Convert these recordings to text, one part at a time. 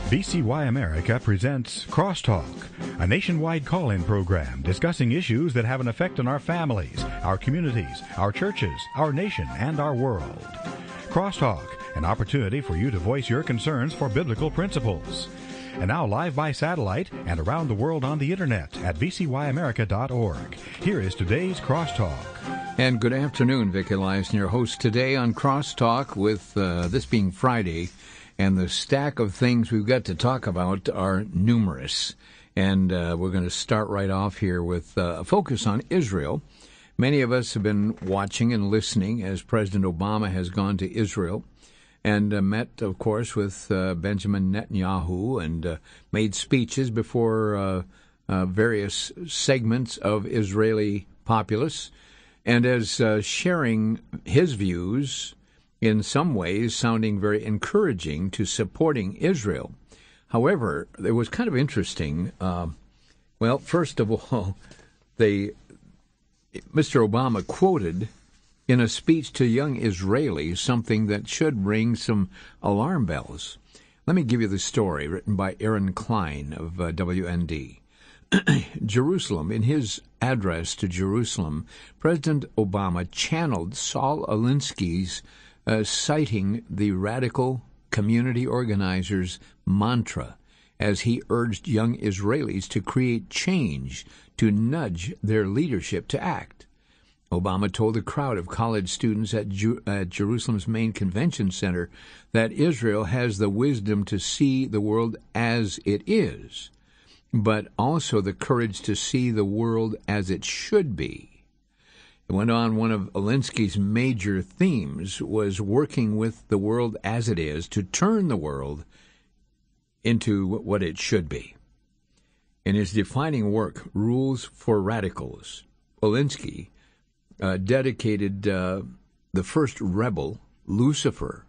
VCY America presents Crosstalk, a nationwide call-in program discussing issues that have an effect on our families, our communities, our churches, our nation, and our world. Crosstalk, an opportunity for you to voice your concerns for biblical principles. And now live by satellite and around the world on the internet at VCYAmerica.org. Here is today's Crosstalk. And good afternoon, Vic Eliason, your host today on Crosstalk, with this being Friday. And the stack of things we've got to talk about are numerous. And we're going to start right off here with a focus on Israel. Many of us have been watching and listening as President Obama has gone to Israel and met, of course, with Benjamin Netanyahu and made speeches before various segments of Israeli populace, and as sharing his views, in some ways sounding very encouraging to supporting Israel. However, it was kind of interesting. Well, first of all, Mr. Obama quoted in a speech to young Israelis something that should ring some alarm bells. Let me give you the story written by Aaron Klein of WND. Jerusalem. In his address to Jerusalem, President Obama channeled Saul Alinsky's citing the radical community organizers' mantra as he urged young Israelis to create change, to nudge their leadership to act. Obama told a crowd of college students at Jerusalem's main convention center that Israel has the wisdom to see the world as it is, but also the courage to see the world as it should be. It went on, one of Alinsky's major themes was working with the world as it is to turn the world into what it should be. In his defining work, Rules for Radicals, Alinsky dedicated the first rebel, Lucifer.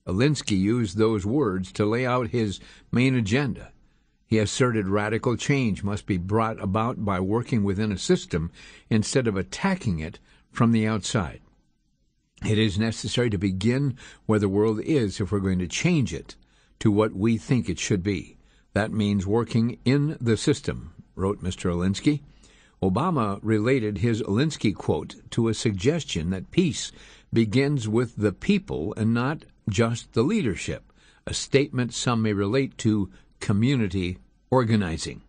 Alinsky used those words to lay out his main agenda. He asserted radical change must be brought about by working within a system instead of attacking it from the outside. It is necessary to begin where the world is if we're going to change it to what we think it should be. That means working in the system, wrote Mr. Alinsky. Obama related his Alinsky quote to a suggestion that peace begins with the people and not just the leadership, a statement some may relate to community organizing.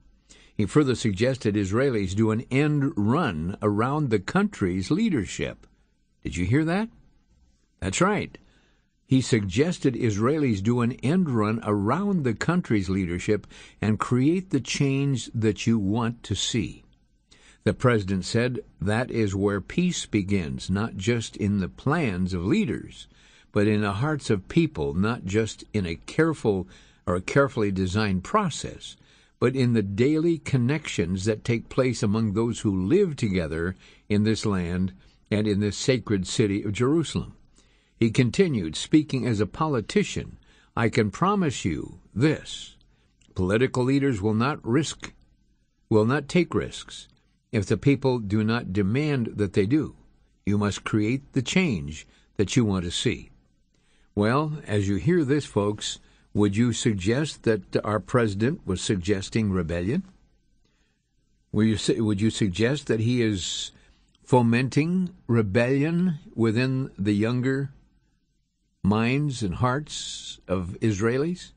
He further suggested Israelis do an end run around the country's leadership. Did you hear that? That's right. He suggested Israelis do an end run around the country's leadership and create the change that you want to see. The president said that is where peace begins, not just in the plans of leaders, but in the hearts of people, not just in a carefully designed process, but in the daily connections that take place among those who live together in this land and in this sacred city of Jerusalem. He continued, speaking as a politician, I can promise you this: political leaders will not take risks if the people do not demand that they do. You must create the change that you want to see. Well, as you hear this, folks, would you suggest that our president was suggesting rebellion? Would you suggest that he is fomenting rebellion within the younger minds and hearts of Israelis?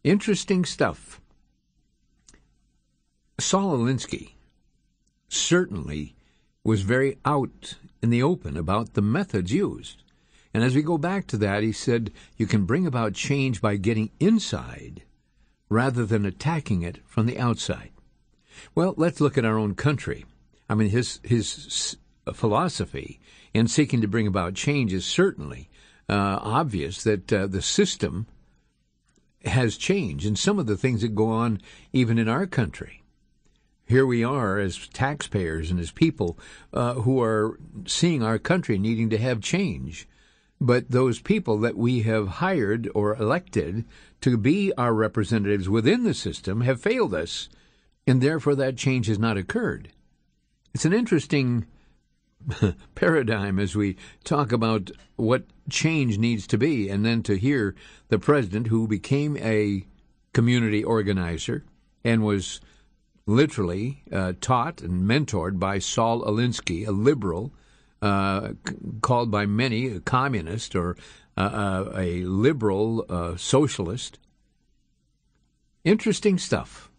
Interesting stuff. Saul Alinsky certainly was very out in the open about the methods used. And as we go back to that, he said you can bring about change by getting inside rather than attacking it from the outside. Well, let's look at our own country. I mean, his philosophy in seeking to bring about change is certainly obvious that the system has changed, and some of the things that go on even in our country. Here we are as taxpayers and as people who are seeing our country needing to have change. But those people that we have hired or elected to be our representatives within the system have failed us, and therefore that change has not occurred. It's an interesting paradigm as we talk about what change needs to be, and then to hear the president, who became a community organizer and was literally taught and mentored by Saul Alinsky, a liberal, called by many a communist or a liberal socialist. Interesting stuff.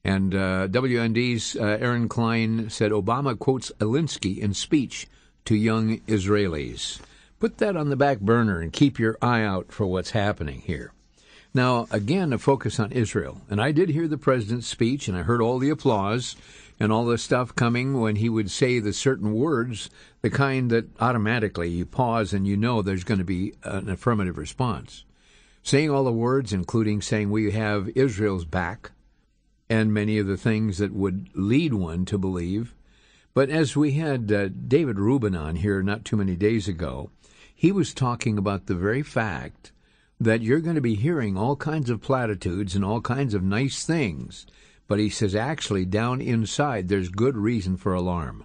And WND's Aaron Klein said Obama quotes Alinsky in speech to young Israelis. Put that on the back burner and keep your eye out for what's happening here. Now, again, a focus on Israel. And I did hear the president's speech, and I heard all the applause and all the stuff coming when he would say the certain words, the kind that automatically you pause and you know there's going to be an affirmative response. Saying all the words, including saying we have Israel's back, and many of the things that would lead one to believe. But as we had David Rubin on here not too many days ago, he was talking about the very fact that you're going to be hearing all kinds of platitudes and all kinds of nice things. But he says actually down inside there's good reason for alarm.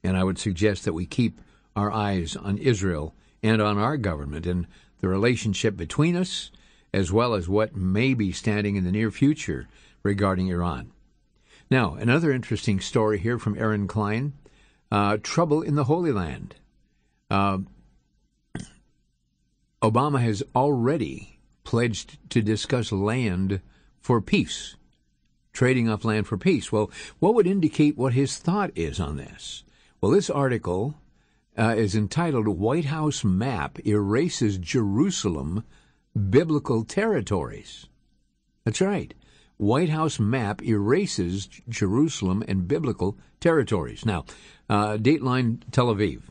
And I would suggest that we keep our eyes on Israel and on our government and the relationship between us, as well as what may be standing in the near future regarding Iran. Now, another interesting story here from Aaron Klein, trouble in the Holy Land. Obama has already pledged to discuss land for peace, trading off land for peace. Well, what would indicate what his thought is on this? Well, this article is entitled White House Map Erases Jerusalem Biblical Territories. That's right. White House map erases Jerusalem and biblical territories. Now, Dateline Tel Aviv.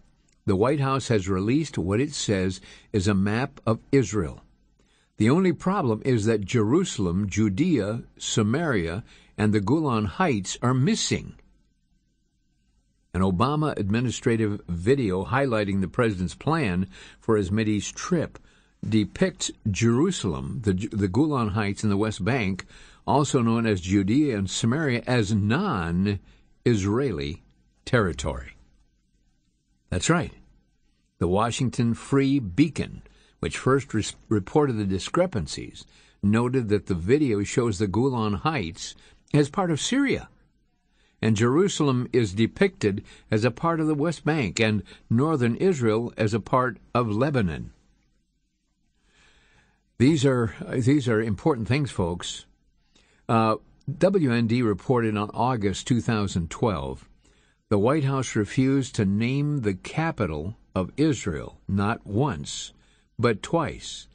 The White House has released what it says is a map of Israel. The only problem is that Jerusalem, Judea, Samaria, and the Golan Heights are missing. An Obama administrative video highlighting the president's plan for his Mideast trip depicts Jerusalem, the Golan Heights, and the West Bank, also known as Judea and Samaria, as non-Israeli territory. That's right. The Washington Free Beacon, which first reported the discrepancies, noted that the video shows the Golan Heights as part of Syria, and Jerusalem is depicted as a part of the West Bank and northern Israel as a part of Lebanon. These are important things, folks. WND reported on August 2012, the White House refused to name the capital of Israel not once, but twice,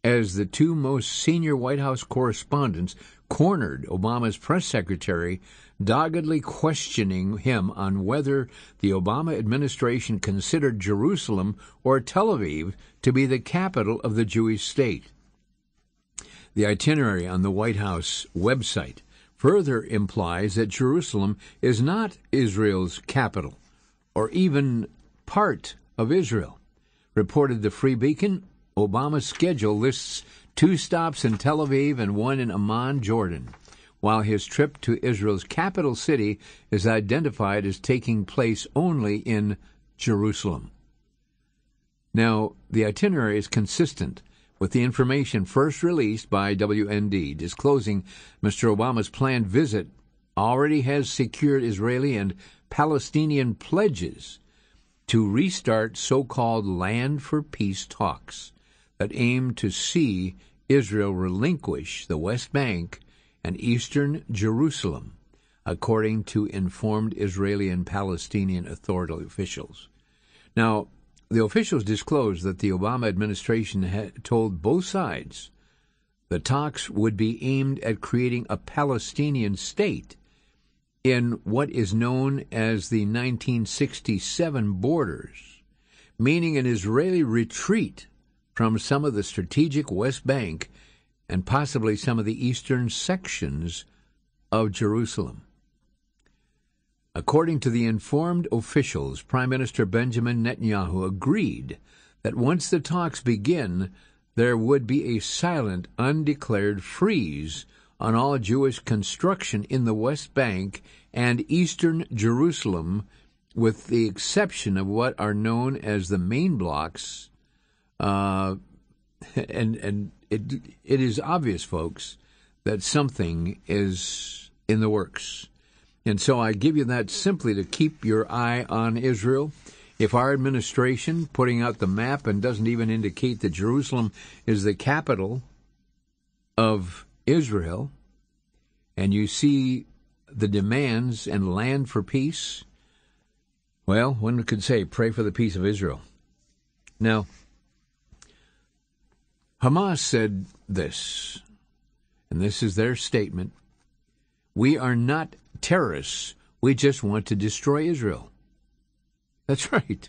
as the two most senior White House correspondents cornered Obama's press secretary, doggedly questioning him on whether the Obama administration considered Jerusalem or Tel Aviv to be the capital of the Jewish state. The itinerary on the White House website further implies that Jerusalem is not Israel's capital, or even part of Israel. Reported the Free Beacon, Obama's schedule lists 2 stops in Tel Aviv and 1 in Amman, Jordan, while his trip to Israel's capital city is identified as taking place only in Jerusalem. Now, the itinerary is consistent with the information first released by WND, disclosing Mr. Obama's planned visit already has secured Israeli and Palestinian pledges to restart so-called land for peace talks that aim to see Israel relinquish the West Bank and eastern Jerusalem, according to informed Israeli and Palestinian authority officials. Now, the officials disclosed that the Obama administration had told both sides the talks would be aimed at creating a Palestinian state in what is known as the 1967 borders, meaning an Israeli retreat from some of the strategic West Bank and possibly some of the eastern sections of Jerusalem. According to the informed officials, Prime Minister Benjamin Netanyahu agreed that once the talks begin, there would be a silent, undeclared freeze on all Jewish construction in the West Bank and eastern Jerusalem with the exception of what are known as the main blocks, and it is obvious, folks, that something is in the works. And so I give you that simply to keep your eye on Israel. If our administration, putting out the map and doesn't even indicate that Jerusalem is the capital of Israel, and you see the demands and land for peace, well, one could say, pray for the peace of Israel. Now, Hamas said this, and this is their statement: we are not terrorists, we just want to destroy Israel. That's right.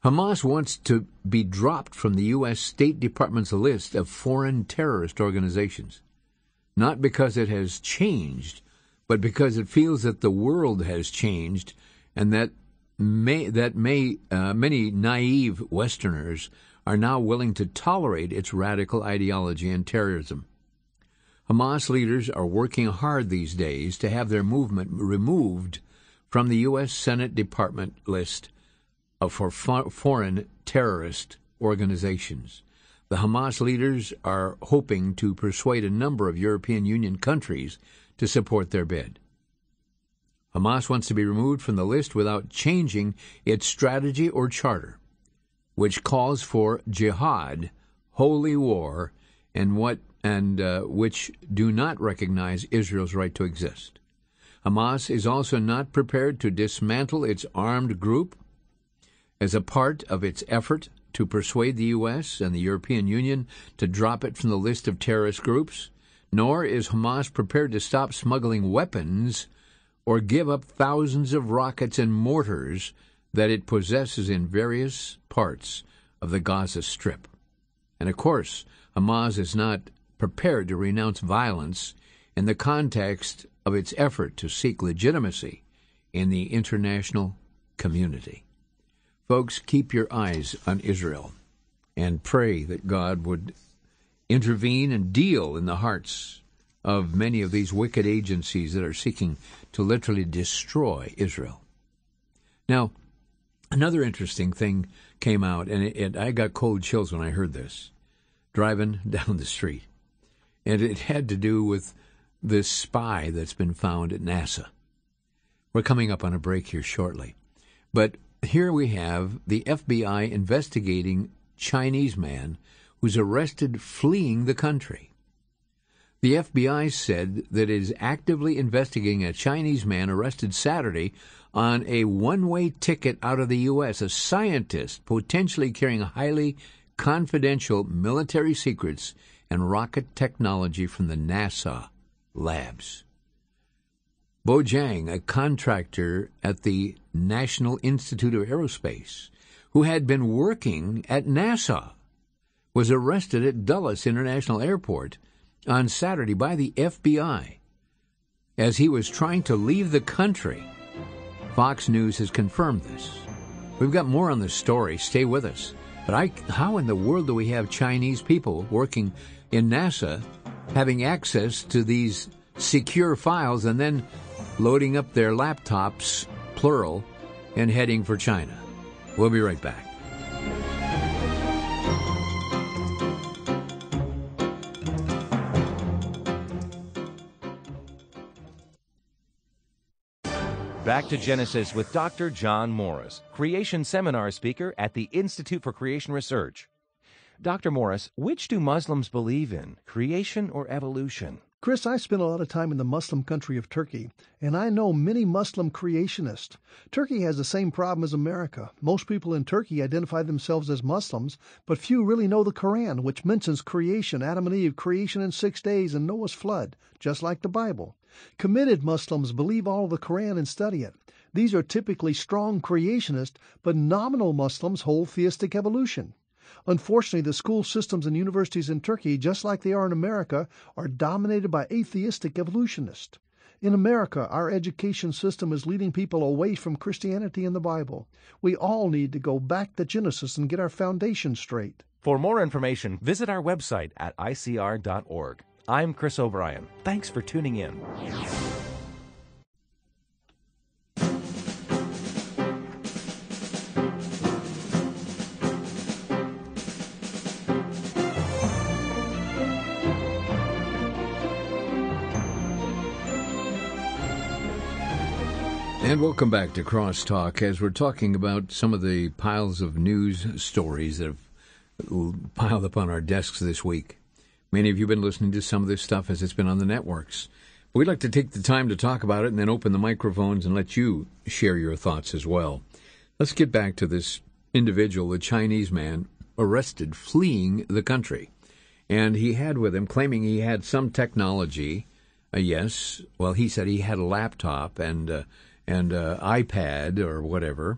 Hamas wants to be dropped from the U.S. State Department's list of foreign terrorist organizations, not because it has changed, but because it feels that the world has changed, and that many naive Westerners are now willing to tolerate its radical ideology and terrorism. Hamas leaders are working hard these days to have their movement removed from the U.S. Senate Department list for foreign terrorist organizations. The Hamas leaders are hoping to persuade a number of European Union countries to support their bid. Hamas wants to be removed from the list without changing its strategy or charter, which calls for jihad, holy war, and which do not recognize Israel's right to exist. Hamas is also not prepared to dismantle its armed group as a part of its effort to persuade the U.S. and the European Union to drop it from the list of terrorist groups, nor is Hamas prepared to stop smuggling weapons or give up thousands of rockets and mortars that it possesses in various parts of the Gaza Strip. And of course, Hamas is not prepared to renounce violence in the context of its effort to seek legitimacy in the international community. Folks, keep your eyes on Israel and pray that God would intervene and deal in the hearts of many of these wicked agencies that are seeking to literally destroy Israel. Now, another interesting thing came out, and I got cold chills when I heard this, driving down the street. And it had to do with this spy that's been found at NASA. We're coming up on a break here shortly. But here we have the FBI investigating Chinese man who's arrested fleeing the country. The FBI said that it is actively investigating a Chinese man arrested Saturday on a one-way ticket out of the U.S., a scientist potentially carrying highly confidential military secrets and rocket technology from the NASA labs. Bo Jiang, a contractor at the National Institute of Aerospace, who had been working at NASA, was arrested at Dulles International Airport on Saturday by the FBI as he was trying to leave the country. Fox News has confirmed this. We've got more on this story. Stay with us. But how in the world do we have Chinese people working in NASA having access to these secure files and then loading up their laptops, plural, and heading for China? We'll be right back. Back to Genesis with Dr. John Morris, Creation Seminar speaker at the Institute for Creation Research. Dr. Morris, which do Muslims believe in, creation or evolution? Chris, I spent a lot of time in the Muslim country of Turkey, and I know many Muslim creationists. Turkey has the same problem as America. Most people in Turkey identify themselves as Muslims, but few really know the Quran, which mentions creation, Adam and Eve, creation in 6 days, and Noah's flood, just like the Bible. Committed Muslims believe all of the Quran and study it. These are typically strong creationists, but nominal Muslims hold theistic evolution. Unfortunately, the school systems and universities in Turkey, just like they are in America, are dominated by atheistic evolutionists. In America, our education system is leading people away from Christianity and the Bible. We all need to go back to Genesis and get our foundation straight. For more information, visit our website at icr.org. I'm Chris O'Brien. Thanks for tuning in. And welcome back to Crosstalk as we're talking about some of the piles of news stories that have piled up on our desks this week. Many of you have been listening to some of this stuff as it's been on the networks. We'd like to take the time to talk about it and then open the microphones and let you share your thoughts as well. Let's get back to this individual, the Chinese man, arrested fleeing the country. And he had with him, claiming he had some technology, yes, well, he said he had a laptop and iPad or whatever.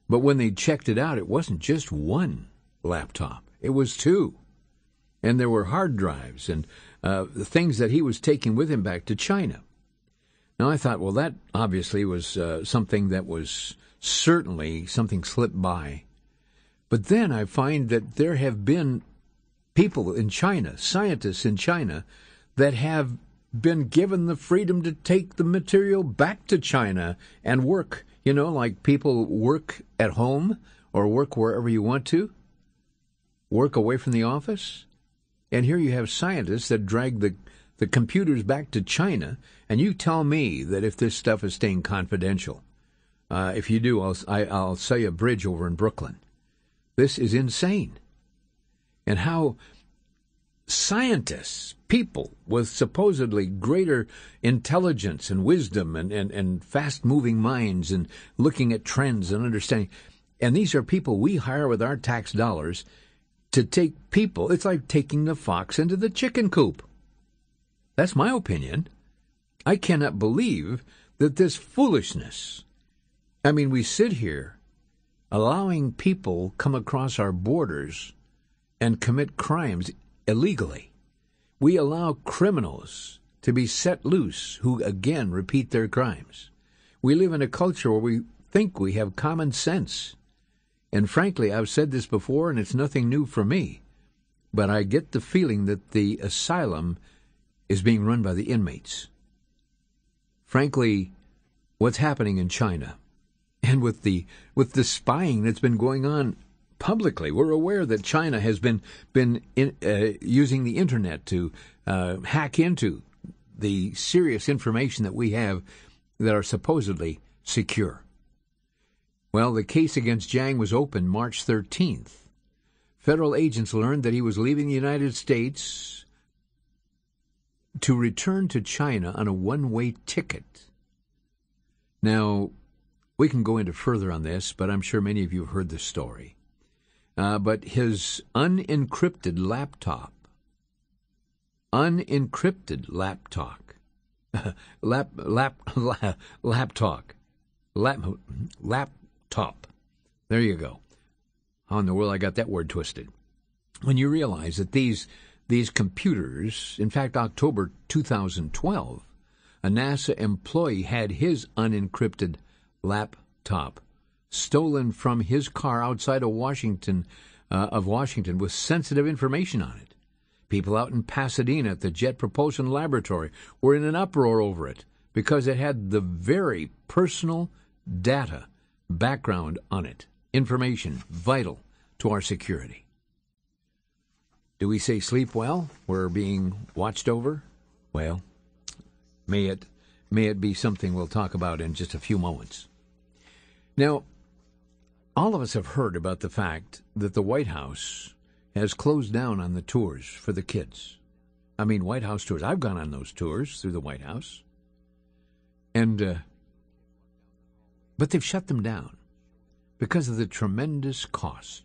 But when they checked it out, it wasn't just one laptop. It was two. And there were hard drives and the things that he was taking with him back to China. Now, I thought, well, that obviously was something that was certainly something slipped by. But then I find that there have been people in China, scientists in China, that have been given the freedom to take the material back to China and work, like people work at home or work wherever you want to, work away from the office. And here you have scientists that drag the computers back to China, and you tell me that if this stuff is staying confidential, if you do, I'll sell you a bridge over in Brooklyn. This is insane. And how scientists, people with supposedly greater intelligence and wisdom and fast-moving minds and looking at trends and understanding, and these are people we hire with our tax dollars to take people. It's like taking the fox into the chicken coop. That's my opinion. I cannot believe that this foolishness. I mean, we sit here allowing people come across our borders and commit crimes illegally. We allow criminals to be set loose who, again, repeat their crimes. We live in a culture where we think we have common sense. And frankly, I've said this before, and it's nothing new for me, but I get the feeling that the asylum is being run by the inmates. Frankly, what's happening in China, and with the spying that's been going on publicly, we're aware that China has been using the internet to hack into the serious information that we have that are supposedly secure. Well, the case against Jiang was opened March 13th. Federal agents learned that he was leaving the United States to return to China on a one-way ticket. Now, we can go into further on this, but I'm sure many of you have heard this story. But his unencrypted laptop, laptop. There you go. How in the world I got that word twisted? When you realize that these computers, in fact, October 2012, a NASA employee had his unencrypted laptop stolen from his car outside of Washington with sensitive information on it. People out in Pasadena at the Jet Propulsion Laboratory were in an uproar over it because it had the very personal data background on it, information vital to our security. Do we say sleep well? We're being watched over? Well, may it be something we'll talk about in just a few moments. Now, all of us have heard about the fact that the White House has closed down on the tours for the kids. I mean, White House tours. I've gone on those tours through the White House. But they've shut them down because of the tremendous cost.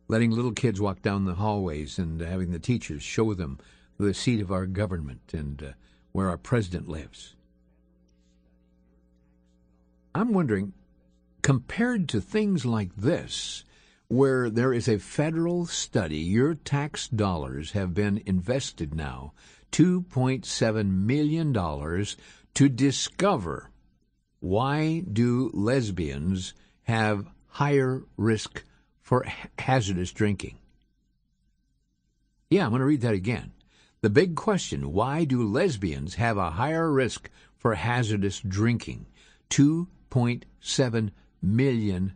Letting little kids walk down the hallways and having the teachers show them the seat of our government and where our president lives. I'm wondering, compared to things like this, where there is a federal study, your tax dollars have been invested now, $2.7 million, to discover why do lesbians have higher risk for hazardous drinking. Yeah, I'm going to read that again. The big question, why do lesbians have a higher risk for hazardous drinking? $2.7 million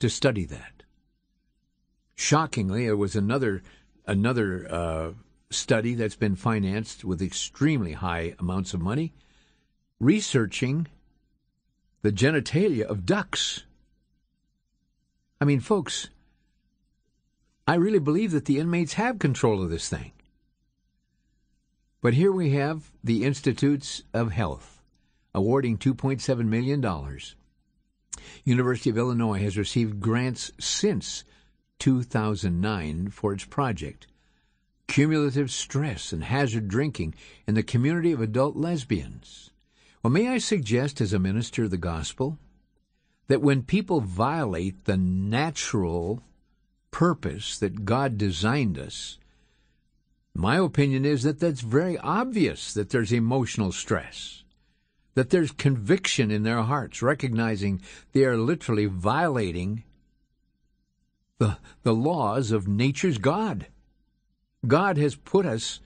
to study that. Shockingly, it was another study that's been financed with extremely high amounts of money, researching the genitalia of ducks. I mean, folks, I really believe that the inmates have control of this thing. But here we have the Institutes of Health awarding $2.7 million. University of Illinois has received grants since 2009 for its project, Cumulative Stress and Hazard Drinking in the Community of Adult Lesbians. Well, may I suggest as a minister of the gospel that when people violate the natural purpose that God designed us, my opinion is that that's very obvious that there's emotional stress, that there's conviction in their hearts, recognizing they are literally violating the laws of nature's God. God has put us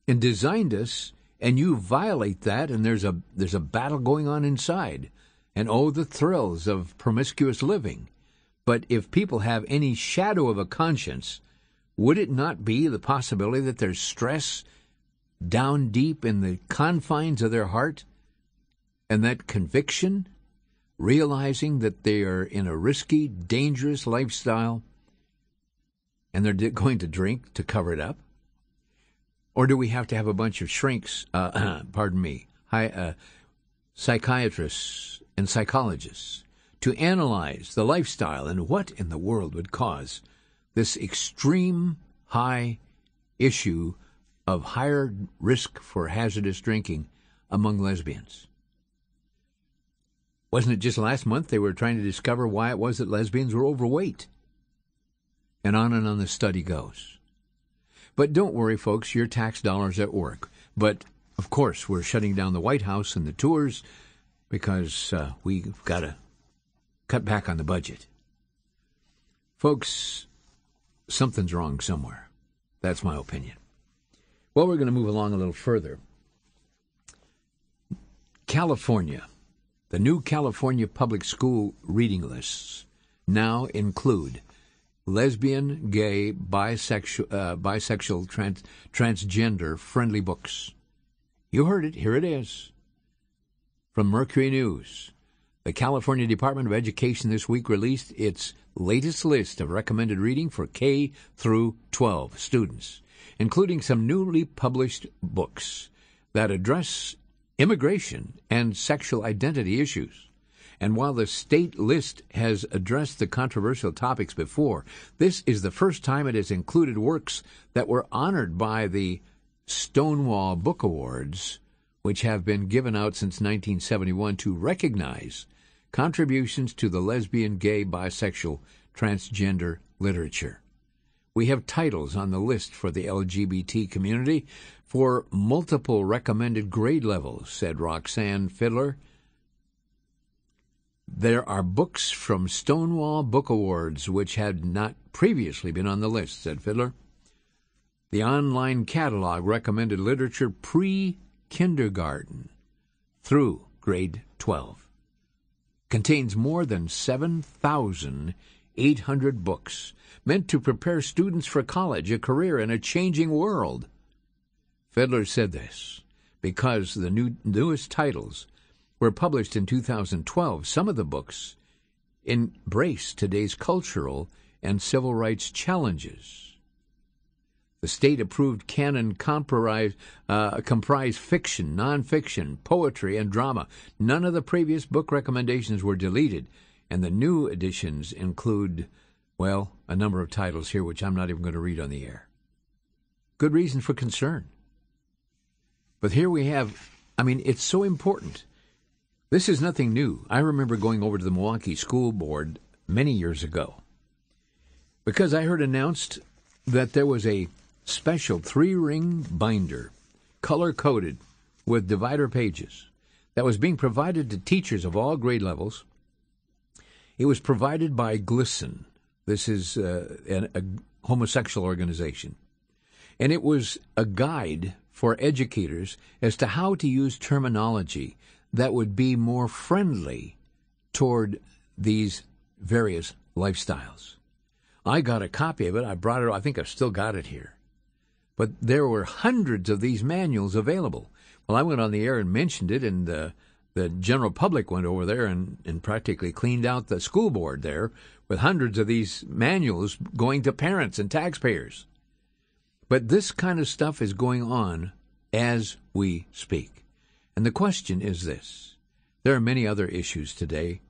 and designed us, and you violate that, and there's a battle going on inside. And oh, the thrills of promiscuous living. But if people have any shadow of a conscience, would it not be the possibility that there's stress down deep in the confines of their heart? And that conviction, realizing that they are in a risky, dangerous lifestyle, and they're going to drink to cover it up? Or do we have to have a bunch of shrinks, psychiatrists and psychologists to analyze the lifestyle and what in the world would cause this extreme high issue of higher risk for hazardous drinking among lesbians? Wasn't it just last month they were trying to discover why it was that lesbians were overweight? And on the study goes. But don't worry, folks, your tax dollars at work. But, of course, we're shutting down the White House and the tours because we've got to cut back on the budget. Folks, something's wrong somewhere. That's my opinion. Well, we're going to move along a little further. California. The new California public school reading lists now include lesbian, gay, bisexual, transgender-friendly books. You heard it. Here it is. From Mercury News. The California Department of Education this week released its latest list of recommended reading for K through 12 students, including some newly published books that address immigration and sexual identity issues. And while the state list has addressed the controversial topics before, this is the first time it has included works that were honored by the Stonewall Book Awards, which have been given out since 1971 to recognize contributions to the lesbian, gay, bisexual, transgender literature. We have titles on the list for the LGBT community for multiple recommended grade levels, said Roxanne Fiddler. There are books from Stonewall Book Awards which had not previously been on the list, said Fiddler. The online catalog recommended literature pre-kindergarten through grade 12. Contains more than 7,800 books meant to prepare students for college, a career, and a changing world. Fiddler said this because the newest titles were published in 2012. Some of the books embrace today's cultural and civil rights challenges. The state-approved canon comprise fiction, nonfiction, poetry, and drama. None of the previous book recommendations were deleted, and the new editions include, well, a number of titles here which I'm not even going to read on the air. Good reason for concern. But here we have, it's so important. This is nothing new. I remember going over to the Milwaukee School Board many years ago because I heard announced that there was a special 3-ring binder, color-coded with divider pages, that was being provided to teachers of all grade levels. It was provided by GLSEN. This is a homosexual organization. And it was a guide for educators as to how to use terminology that would be more friendly toward these various lifestyles. I got a copy of it. I brought it. I think I've still got it here. But there were hundreds of these manuals available. Well, I went on the air and mentioned it, and the the general public went over there and practically cleaned out the school board there with hundreds of these manuals going to parents and taxpayers. But this kind of stuff is going on as we speak. And the question is this. There are many other issues today,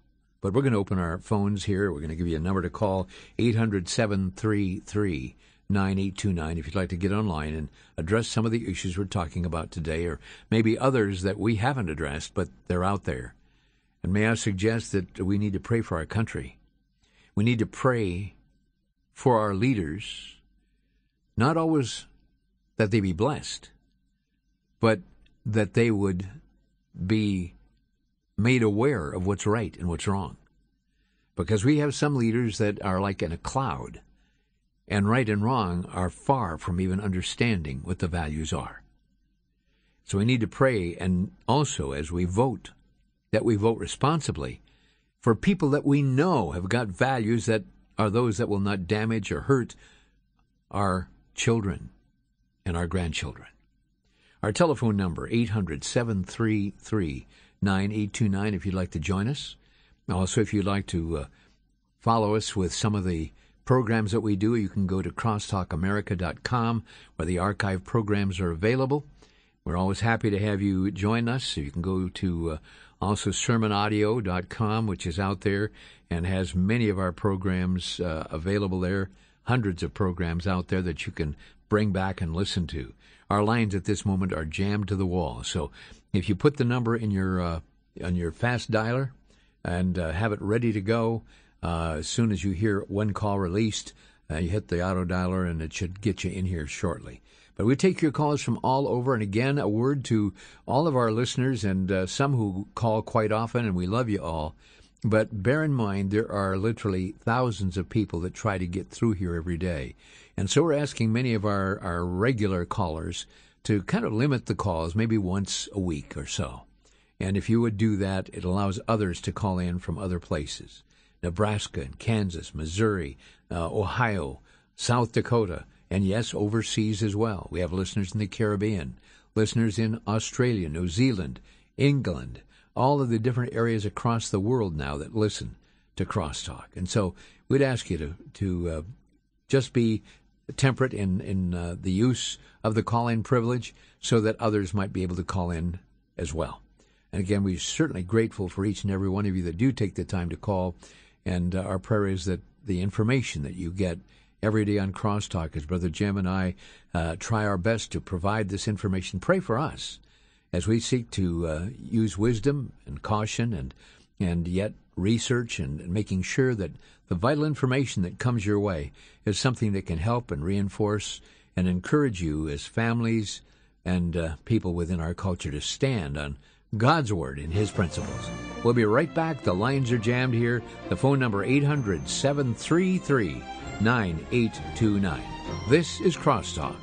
but we're going to open our phones here. We're going to give you a number to call, 800-733-9829, if you'd like to get online and address some of the issues we're talking about today, or maybe others that we haven't addressed, but they're out there. And may I suggest that we need to pray for our country. We need to pray for our leaders, not always that they be blessed, but that they would be made aware of what's right and what's wrong. Because we have some leaders that are like in a cloud, and right and wrong are far from even understanding what the values are. So we need to pray, and also as we vote, that we vote responsibly for people that we know have got values that are those that will not damage or hurt our children and our grandchildren. Our telephone number, 800-733-9829, if you'd like to join us. Also, if you'd like to follow us with some of the programs that we do, you can go to crosstalkamerica.com, where the archive programs are available. We're always happy to have you join us. So you can go to also sermonaudio.com, which is out there and has many of our programs available there, hundreds of programs out there that you can bring back and listen to. Our lines at this moment are jammed to the wall. So if you put the number in your on your fast dialer and have it ready to go, as soon as you hear one call released, you hit the auto dialer and it should get you in here shortly. But we take your calls from all over. And again, a word to all of our listeners and some who call quite often, and we love you all. But bear in mind, there are literally thousands of people that try to get through here every day. And so we're asking many of our regular callers to kind of limit the calls, maybe once a week or so. And if you would do that, it allows others to call in from other places. Nebraska and Kansas, Missouri, Ohio, South Dakota, and yes, overseas as well. We have listeners in the Caribbean, listeners in Australia, New Zealand, England, all of the different areas across the world now that listen to Crosstalk. And so we'd ask you to just be temperate in the use of the call-in privilege so that others might be able to call in as well. And again, we're certainly grateful for each and every one of you that do take the time to call. And our prayer is that the information that you get every day on Crosstalk, as Brother Jim and I try our best to provide this information, pray for us as we seek to use wisdom and caution and yet research and making sure that the vital information that comes your way is something that can help and reinforce and encourage you as families and people within our culture to stand on God's Word and His principles. We'll be right back. The lines are jammed here. The phone number 800-733-9829. This is Crosstalk.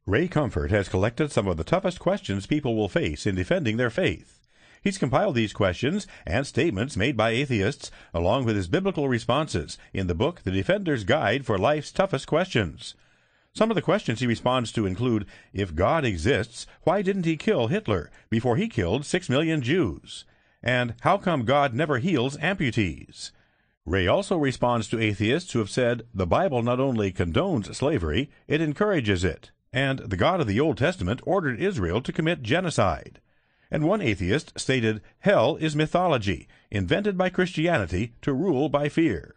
Ray Comfort has collected some of the toughest questions people will face in defending their faith. He's compiled these questions and statements made by atheists, along with his biblical responses, in the book The Defender's Guide for Life's Toughest Questions. Some of the questions he responds to include, if God exists, why didn't he kill Hitler before he killed 6 million Jews? And how come God never heals amputees? Ray also responds to atheists who have said the Bible not only condones slavery, it encourages it, and the God of the Old Testament ordered Israel to commit genocide. And one atheist stated hell is mythology, invented by Christianity to rule by fear.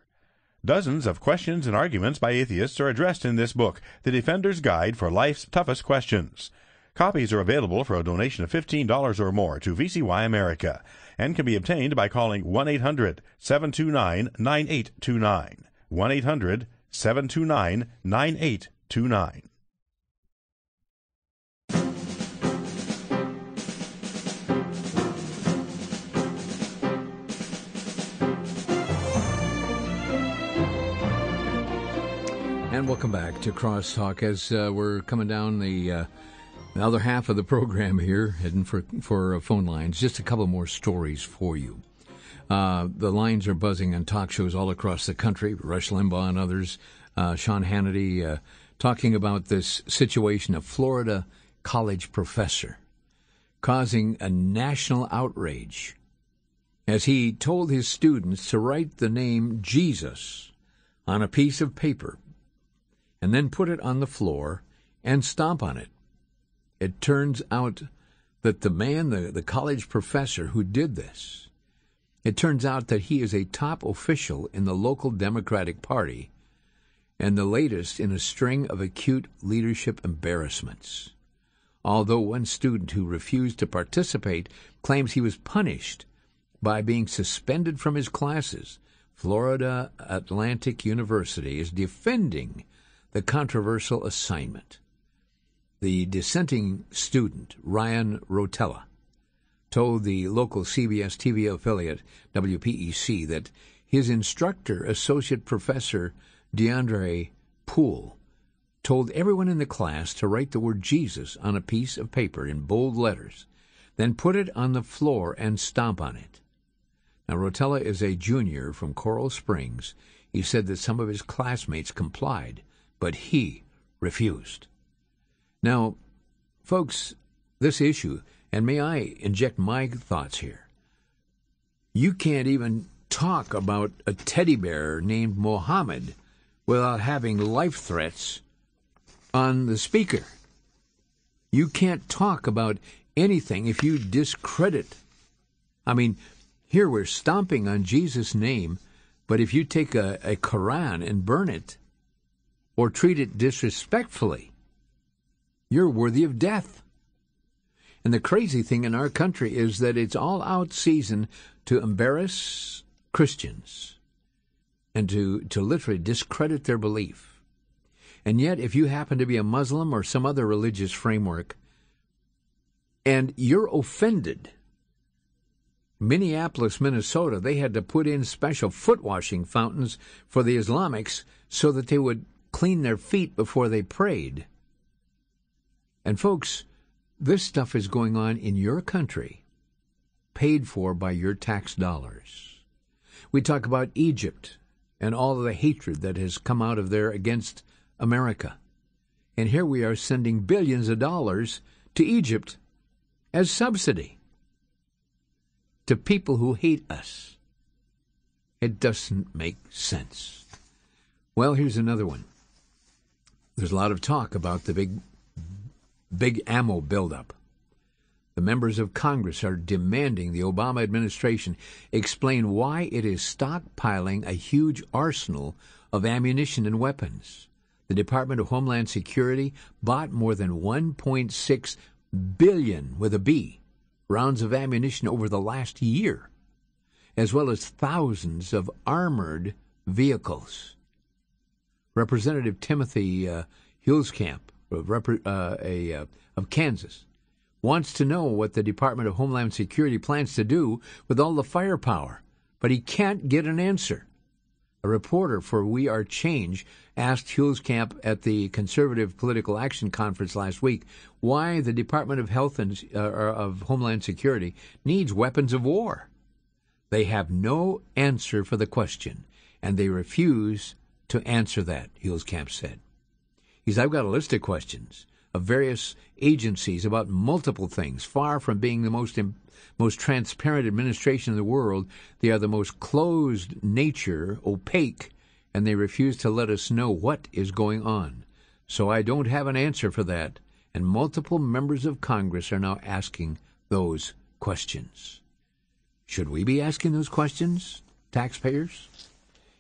Dozens of questions and arguments by atheists are addressed in this book, The Defender's Guide for Life's Toughest Questions. Copies are available for a donation of $15 or more to VCY America, and can be obtained by calling 1-800-729-9829. 1-800-729-9829. And Welcome back to Crosstalk as we're coming down the other half of the program here, heading for phone lines. Just a couple more stories for you. The lines are buzzing on talk shows all across the country. Rush Limbaugh and others, Sean Hannity, talking about this situation of Florida college professor causing a national outrage as he told his students to write the name Jesus on a piece of paper and then put it on the floor and stomp on it. It turns out that the man, the college professor who did this, it turns out that he is a top official in the local Democratic Party and the latest in a string of acute leadership embarrassments. Although one student who refused to participate claims he was punished by being suspended from his classes, Florida Atlantic University is defending the controversial assignment. The dissenting student, Ryan Rotella, told the local CBS TV affiliate, WPEC, that his instructor, Associate Professor DeAndre Poole, told everyone in the class to write the word Jesus on a piece of paper in bold letters, then put it on the floor and stomp on it. Now, Rotella is a junior from Coral Springs. He said that some of his classmates complied, but he refused. Now, folks, this issue, and may I inject my thoughts here, you can't even talk about a teddy bear named Mohammed without having life threats on the speaker. You can't talk about anything if you discredit. I mean, here we're stomping on Jesus' name, but if you take a Quran and burn it or treat it disrespectfully, you're worthy of death. And the crazy thing in our country is that it's all out season to embarrass Christians and to literally discredit their belief. And yet, if you happen to be a Muslim or some other religious framework, and you're offended, Minneapolis, Minnesota, they had to put in special foot washing fountains for the Islamics so that they would clean their feet before they prayed. And folks, this stuff is going on in your country, paid for by your tax dollars. We talk about Egypt and all of the hatred that has come out of there against America. And here we are sending billions of dollars to Egypt as subsidy to people who hate us. It doesn't make sense. Well, here's another one. There's a lot of talk about the big ammo buildup. The members of Congress are demanding the Obama administration explain why it is stockpiling a huge arsenal of ammunition and weapons. The Department of Homeland Security bought more than 1.6 billion, with a B, rounds of ammunition over the last year, as well as thousands of armored vehicles. Representative Timothy Huelskamp of Kansas wants to know what the Department of Homeland Security plans to do with all the firepower, but he can't get an answer. A reporter for We Are Change asked Huelskamp at the Conservative Political Action Conference last week why the Department of Health and of Homeland Security needs weapons of war. They have no answer for the question, and they refuse to answer that, Huelskamp said. He said, I've got a list of questions of various agencies about multiple things. Far from being the most transparent administration in the world, they are the most closed nature, opaque, and they refuse to let us know what is going on. So I don't have an answer for that, and multiple members of Congress are now asking those questions. Should we be asking those questions, taxpayers?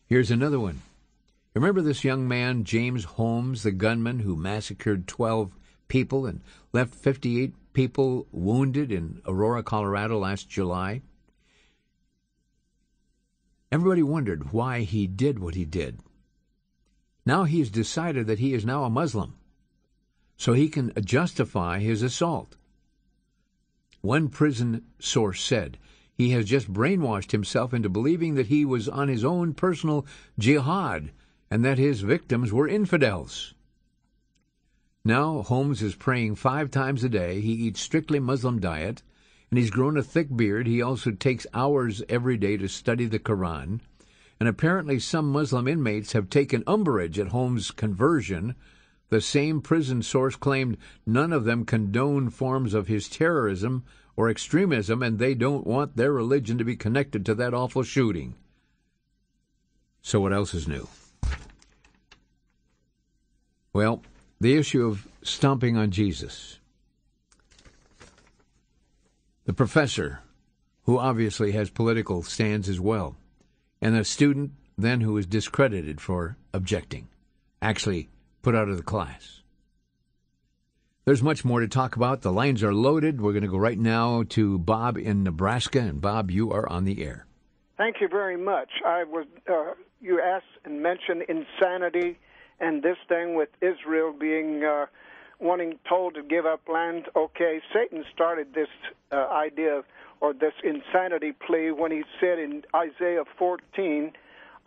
Here's another one. Remember this young man, James Holmes, the gunman who massacred 12 people and left 58 people wounded in Aurora, Colorado last July? Everybody wondered why he did what he did. Now he's decided that he is now a Muslim, so he can justify his assault. One prison source said he has just brainwashed himself into believing that he was on his own personal jihad and that his victims were infidels. Now Holmes is praying 5 times a day. He eats strictly Muslim diet, and he's grown a thick beard. He also takes hours every day to study the Quran. And apparently some Muslim inmates have taken umbrage at Holmes' conversion. The same prison source claimed none of them condone forms of his terrorism or extremism, and they don't want their religion to be connected to that awful shooting. So what else is new? Well, the issue of stomping on Jesus. The professor, who obviously has political stands as well, and a student then who was discredited for objecting, actually put out of the class. There's much more to talk about. The lines are loaded. We're going to go right now to Bob in Nebraska. And Bob, you are on the air. Thank you very much. You asked and mentioned insanity and this thing with Israel being told to give up land. Okay, Satan started this idea or this insanity plea when he said in Isaiah 14,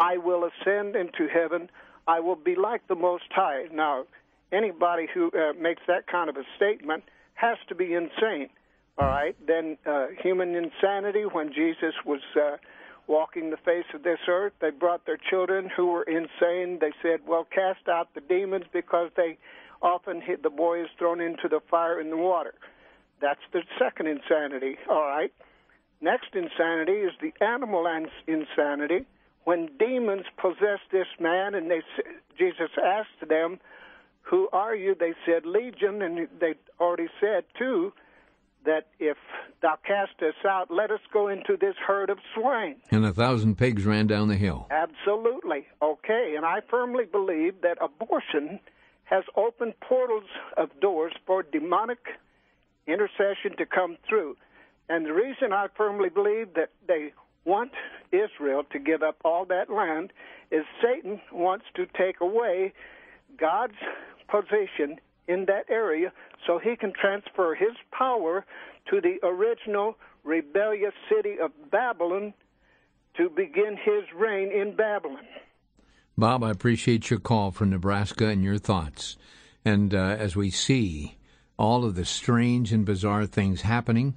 I will ascend into heaven. I will be like the Most High. Now, anybody who makes that kind of a statement has to be insane, all right? Then human insanity, when Jesus was walking the face of this earth, they brought their children who were insane. They said, well, cast out the demons because they often hit the boy is thrown into the fire and the water. That's the second insanity, all right? Next insanity is the animal insanity. When demons possessed this man, and Jesus asked them, who are you? They said, Legion, and they already said, too, that if thou cast us out, let us go into this herd of swine. And 1,000 pigs ran down the hill. Absolutely. Okay, and I firmly believe that abortion has opened portals of doors for demonic intercession to come through. And the reason I firmly believe that they want Israel to give up all that land is Satan wants to take away God's position in that area so he can transfer his power to the original rebellious city of Babylon to begin his reign in Babylon. Bob, I appreciate your call from Nebraska and your thoughts. And as we see all of the strange and bizarre things happening,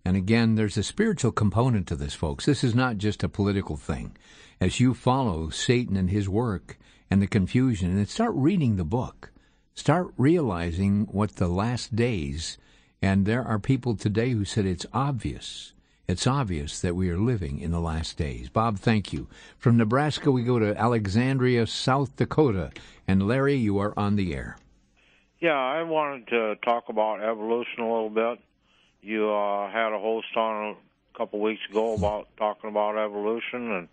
and again, there's a spiritual component to this, folks. This is not just a political thing. As you follow Satan and his work and the confusion, and start reading the book, start realizing what the last days, and there are people today who said it's obvious that we are living in the last days. Bob, thank you. From Nebraska, we go to Alexandria, South Dakota. And Larry, you are on the air. Yeah, I wanted to talk about evolution a little bit. You had a host on a couple weeks ago about talking about evolution,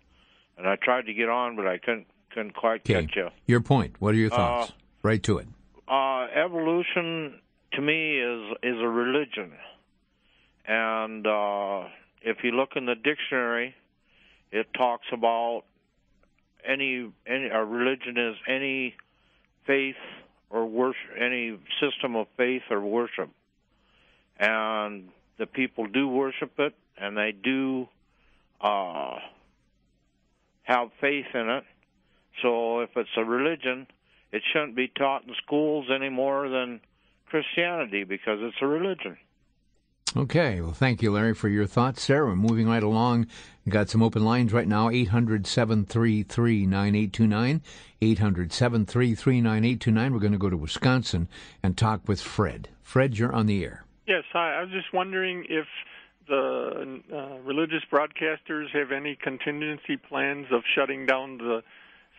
and I tried to get on, but I couldn't quite get you. Your point. What are your thoughts? Right to it. Evolution, to me, is a religion. And if you look in the dictionary, it talks about a religion is any faith or worship, any system of faith or worship. And the people do worship it, and they do have faith in it. So if it's a religion, it shouldn't be taught in schools any more than Christianity because it's a religion. Okay. Well, thank you, Larry, for your thoughts. Sarah, we're moving right along. We've got some open lines right now, 800-733-9829, 800-733-9829. We're going to go to Wisconsin and talk with Fred. Fred, you're on the air. Yes, hi. I was just wondering if the religious broadcasters have any contingency plans of shutting down the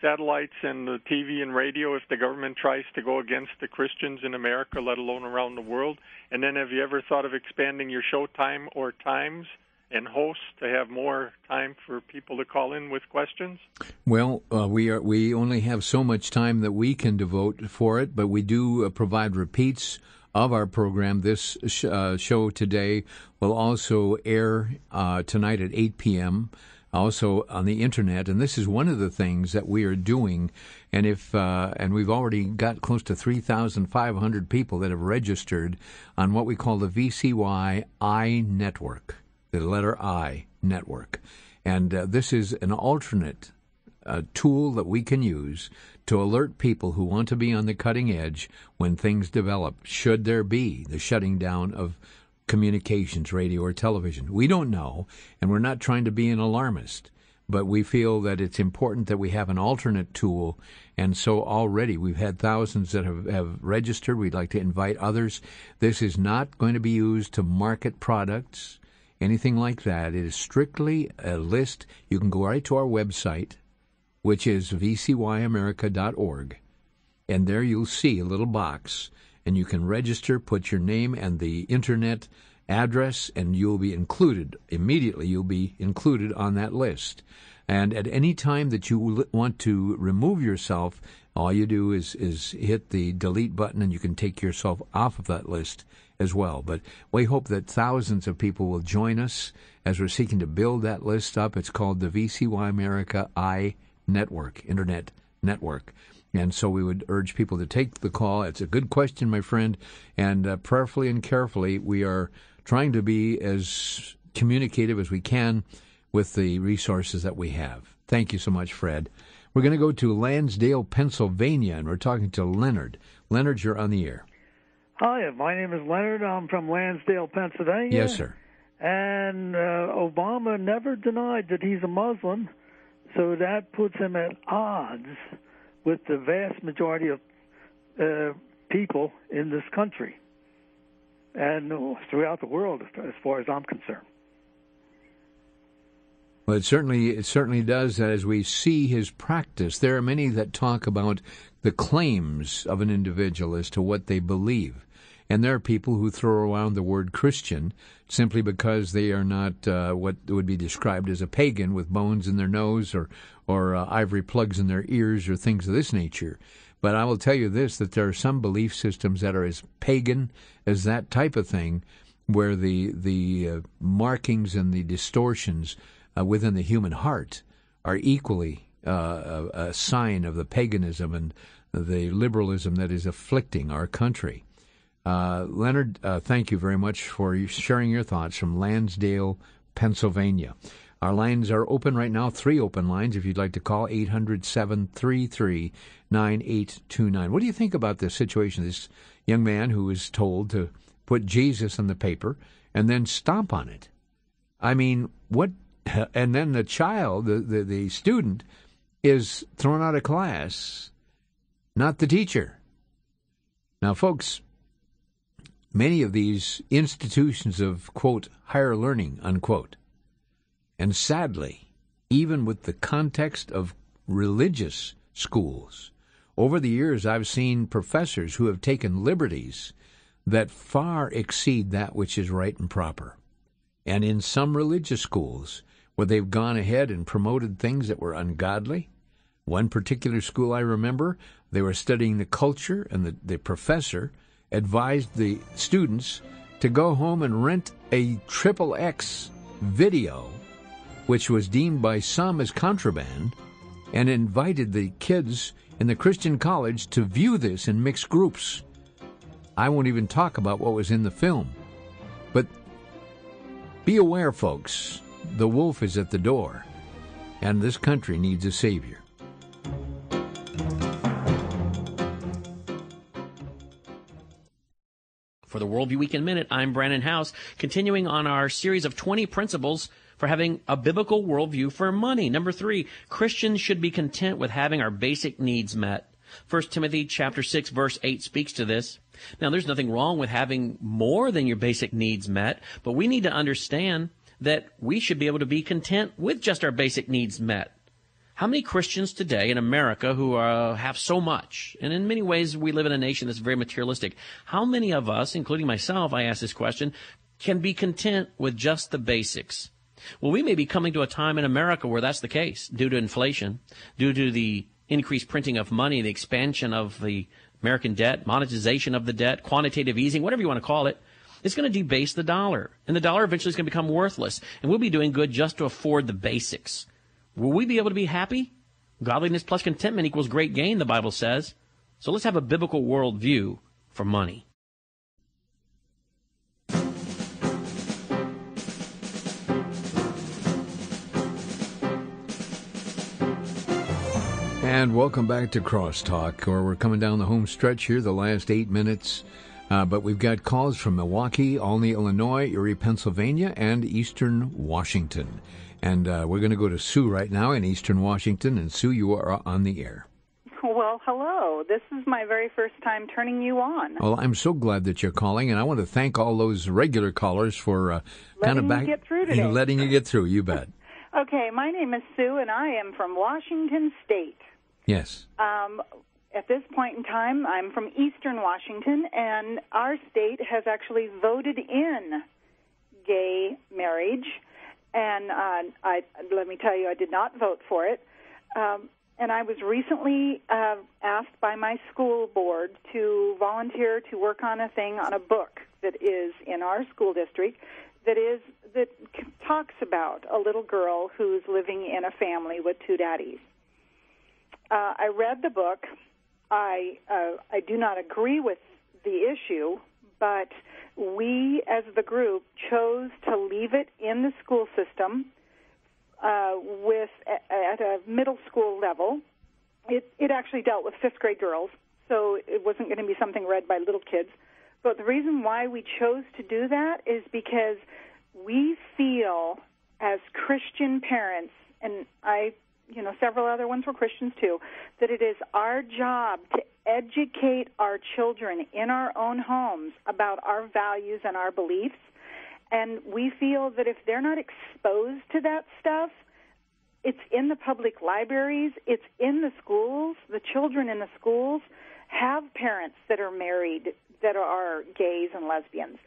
satellites and the TV and radio if the government tries to go against the Christians in America, let alone around the world. And then have you ever thought of expanding your show time or times and hosts to have more time for people to call in with questions? Well, we only have so much time that we can devote for it, but we do provide repeats of our program. This show today will also air tonight at 8 p.m., also on the internet, and this is one of the things that we are doing. And and we've already got close to 3,500 people that have registered on what we call the VCY network, the letter I network. And this is an alternate a tool that we can use to alert people who want to be on the cutting edge when things develop, should there be the shutting down of communications, radio or television. We don't know, and we're not trying to be an alarmist, but we feel that it's important that we have an alternate tool, and so already we've had thousands that have registered. We'd like to invite others. This is not going to be used to market products, anything like that. It is strictly a list. You can go right to our website, which is VCYAmerica.org, and there you'll see a little box, and you can register, put your name and the internet address, and you'll be included. Immediately you'll be included on that list. And at any time that you want to remove yourself, all you do is hit the delete button, and you can take yourself off of that list as well. But we hope that thousands of people will join us as we're seeking to build that list up. It's called the VCY America Internet Network. And so we would urge people to take the call. It's a good question, my friend, and prayerfully and carefully we are trying to be as communicative as we can with the resources that we have. Thank you so much, Fred. We're going to go to Lansdale, Pennsylvania, and we're talking to Leonard. Leonard, you're on the air. Hi, my name is Leonard. I'm from Lansdale, Pennsylvania. Yes, sir. And Obama never denied that he's a Muslim, so that puts him at odds with the vast majority of people in this country and throughout the world, as far as I'm concerned. Well, it certainly does. As we see his practice, there are many that talk about the claims of an individual as to what they believe. And there are people who throw around the word Christian simply because they are not what would be described as a pagan with bones in their nose or ivory plugs in their ears or things of this nature. But I will tell you this, that there are some belief systems that are as pagan as that type of thing, where the markings and the distortions within the human heart are equally a sign of the paganism and the liberalism that is afflicting our country. Leonard, thank you very much for sharing your thoughts from Lansdale, Pennsylvania. Our lines are open right now, 3 open lines. If you'd like to call, 800-733-9829. What do you think about this situation, this young man who was told to put Jesus on the paper and then stomp on it? I mean, what? And then the child, the student, is thrown out of class, not the teacher. Now, folks, many of these institutions of, quote, higher learning, unquote, and sadly, even with the context of religious schools, over the years I've seen professors who have taken liberties that far exceed that which is right and proper. And in some religious schools, where they've gone ahead and promoted things that were ungodly. One particular school I remember, they were studying the culture, and the professor advised the students to go home and rent a XXX video, which was deemed by some as contraband, and invited the kids in the Christian college to view this in mixed groups. I won't even talk about what was in the film. But be aware, folks, the wolf is at the door, and this country needs a savior. For the Worldview Weekend Minute, I'm Brandon House, continuing on our series of 20 principles for having a biblical worldview for money. Number 3, Christians should be content with having our basic needs met. 1 Timothy chapter 6, verse 8 speaks to this. Now, there's nothing wrong with having more than your basic needs met, but we need to understand that we should be able to be content with just our basic needs met. How many Christians today in America who have so much, and in many ways we live in a nation that's very materialistic, how many of us, including myself, I ask this question, can be content with just the basics? Well, we may be coming to a time in America where that's the case, due to inflation, due to the increased printing of money, the expansion of the American debt, monetization of the debt, quantitative easing, whatever you want to call it. It's going to debase the dollar, and the dollar eventually is going to become worthless, and we'll be doing good just to afford the basics. Will we be able to be happy? Godliness plus contentment equals great gain, the Bible says. So let's have a biblical worldview for money. And welcome back to Crosstalk, where we're coming down the home stretch here, the last 8 minutes. But we've got calls from Milwaukee, Olney, Illinois, Erie, Pennsylvania, and Eastern Washington. And we're going to go to Sue right now in Eastern Washington. And Sue, you are on the air. Well, hello. This is my very first time turning you on. Well, I'm so glad that you're calling, and I want to thank all those regular callers for letting me get through today. Letting you get through, you bet. Okay, my name is Sue, and I am from Washington State. Yes. At this point in time, I'm from Eastern Washington, and our state has actually voted in gay marriage. And let me tell you, I did not vote for it. And I was recently asked by my school board to volunteer to work on a book that is in our school district that talks about a little girl who's living in a family with two daddies. I read the book. I do not agree with the issue, but we as the group chose to leave it in the school system at a middle school level. It actually dealt with fifth grade girls, so it wasn't going to be something read by little kids. But the reason why we chose to do that is because we feel as Christian parents, and several other ones were Christians too, that it is our job to educate our children in our own homes about our values and our beliefs. And we feel that if they're not exposed to that stuff, it's in the public libraries, it's in the schools. The children in the schools have parents that are married that are gays and lesbians.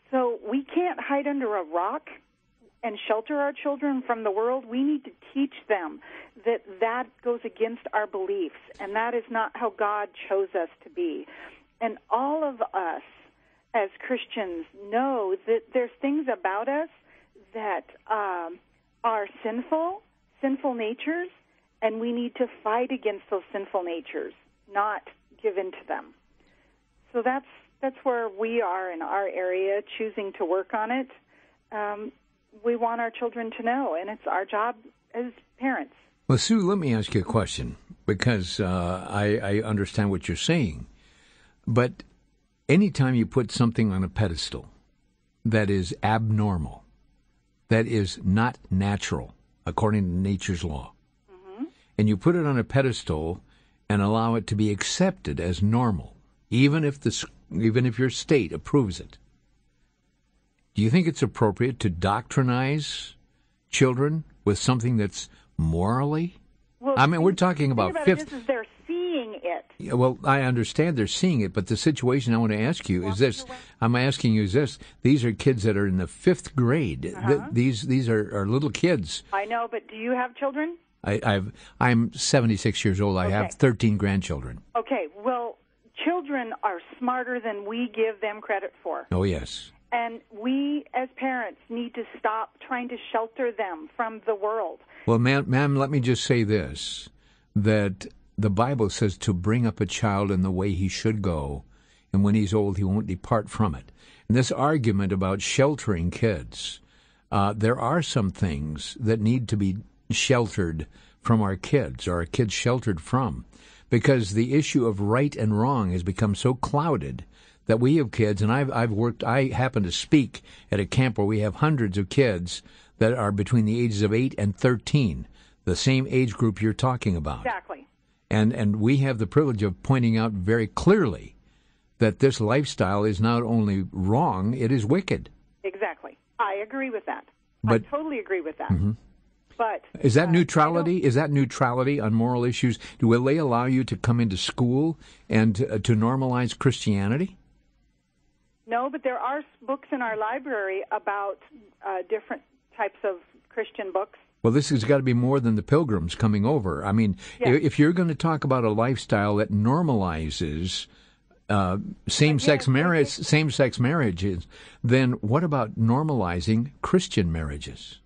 So we can't hide under a rock and shelter our children from the world. We need to teach them that goes against our beliefs, and that is not how God chose us to be. And all of us as Christians know that there's things about us that are sinful natures, and we need to fight against those sinful natures, not give in to them. So that's where we are in our area, choosing to work on it. We want our children to know, and it's our job as parents. Well, Sue, let me ask you a question, because I understand what you're saying. But anytime you put something on a pedestal that is abnormal, that is not natural, according to nature's law, and you put it on a pedestal and allow it to be accepted as normal, even if your state approves it, do you think it's appropriate to doctrinize children with something that's morally? Well, we're talking about fifth. Is they're seeing it. Yeah, well, I understand they're seeing it, but the situation I want to ask you is this. I'm asking you is this. These are kids that are in the fifth grade. These are little kids. I know, but do you have children? I'm 76 years old. I have 13 grandchildren. Okay, well, children are smarter than we give them credit for. Oh, yes. And we, as parents, need to stop trying to shelter them from the world. Well, ma'am, let me just say this, that the Bible says to bring up a child in the way he should go, and when he's old, he won't depart from it. And this argument about sheltering kids, there are some things that need to be sheltered from our kids, or our kids sheltered from, because the issue of right and wrong has become so clouded that we have kids, and I happen to speak at a camp where we have hundreds of kids that are between the ages of 8 and 13, the same age group you're talking about. Exactly. And we have the privilege of pointing out very clearly that this lifestyle is not only wrong, it is wicked. Exactly. I agree with that. But, I totally agree with that. Mm-hmm. But is that neutrality? Is that neutrality on moral issues? Will they allow you to come into school and to normalize Christianity? No, but there are books in our library about different types of Christian books. Well, this has got to be more than the pilgrims coming over. I mean, if you're going to talk about a lifestyle that normalizes same-sex marriages, then what about normalizing Christian marriages?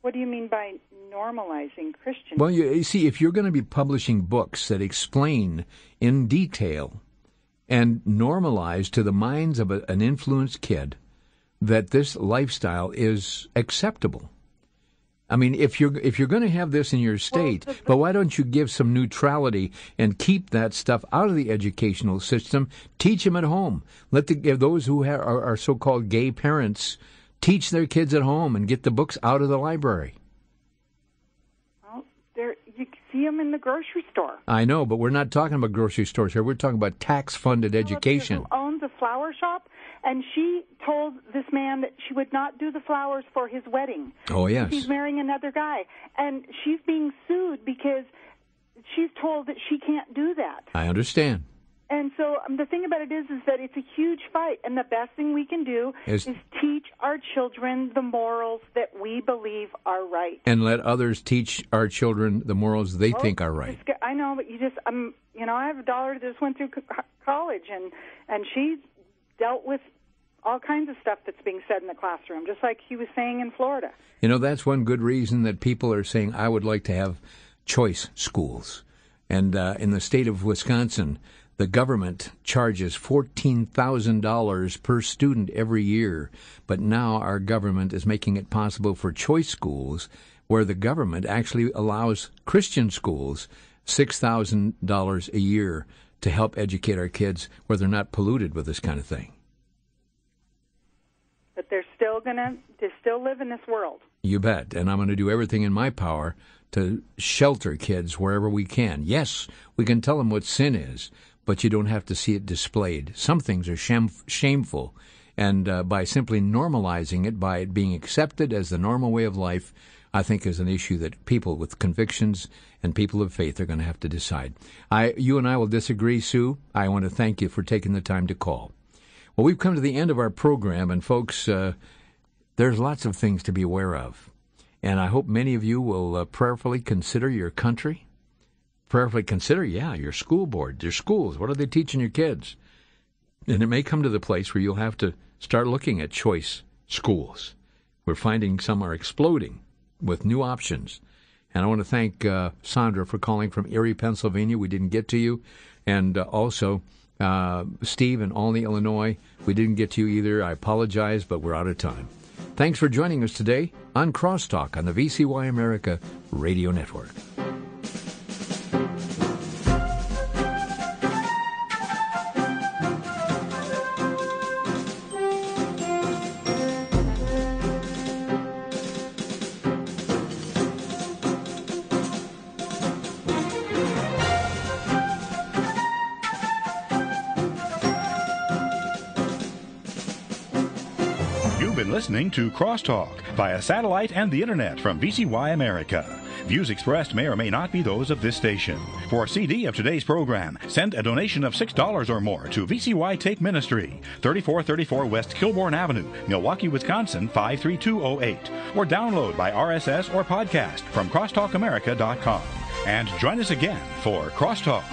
What do you mean by normalizing Christian? Well, you see, if you're going to be publishing books that explain in detail and normalize to the minds of an influenced kid that this lifestyle is acceptable, I mean, if you're going to have this in your state, but why don't you give some neutrality and keep that stuff out of the educational system? Teach them at home. Let those who are so-called gay parents teach their kids at home and get the books out of the library. Well, you see them in the grocery store. I know, but we're not talking about grocery stores here. We're talking about tax-funded education. Who owns a flower shop, and she told this man that she would not do the flowers for his wedding. Oh, yes. He's marrying another guy, and she's being sued because she's told that she can't do that. I understand. And so the thing about it is that it's a huge fight, and the best thing we can do is teach our children the morals that we believe are right. And let others teach our children the morals they think are right. I know, but I have a daughter that just went through college, and she dealt with all kinds of stuff that's being said in the classroom, just like he was saying in Florida. You know, that's one good reason that people are saying, I would like to have choice schools. And in the state of Wisconsin, the government charges $14,000 per student every year, but now our government is making it possible for choice schools, where the government actually allows Christian schools $6,000 a year to help educate our kids where they're not polluted with this kind of thing. But they still live in this world. You bet, and I'm going to do everything in my power to shelter kids wherever we can. Yes, we can tell them what sin is, but you don't have to see it displayed. Some things are shameful, and by simply normalizing it, by it being accepted as the normal way of life, I think is an issue that people with convictions and people of faith are going to have to decide. You and I will disagree, Sue. I want to thank you for taking the time to call. Well, we've come to the end of our program, and folks, there's lots of things to be aware of. And I hope many of you will prayerfully consider your country. Prayerfully consider, your school board, your schools. What are they teaching your kids? And it may come to the place where you'll have to start looking at choice schools. We're finding some are exploding with new options. And I want to thank Sandra for calling from Erie, Pennsylvania. We didn't get to you. And also Steve in Olney, Illinois. We didn't get to you either. I apologize, but we're out of time. Thanks for joining us today on Crosstalk on the VCY America Radio Network. Listening to Crosstalk via satellite and the internet from VCY America. Views expressed may or may not be those of this station. For a CD of today's program, send a donation of $6 or more to VCY Tape Ministry, 3434 West Kilbourne Avenue, Milwaukee, Wisconsin, 53208, or download by RSS or podcast from crosstalkamerica.com. And join us again for Crosstalk.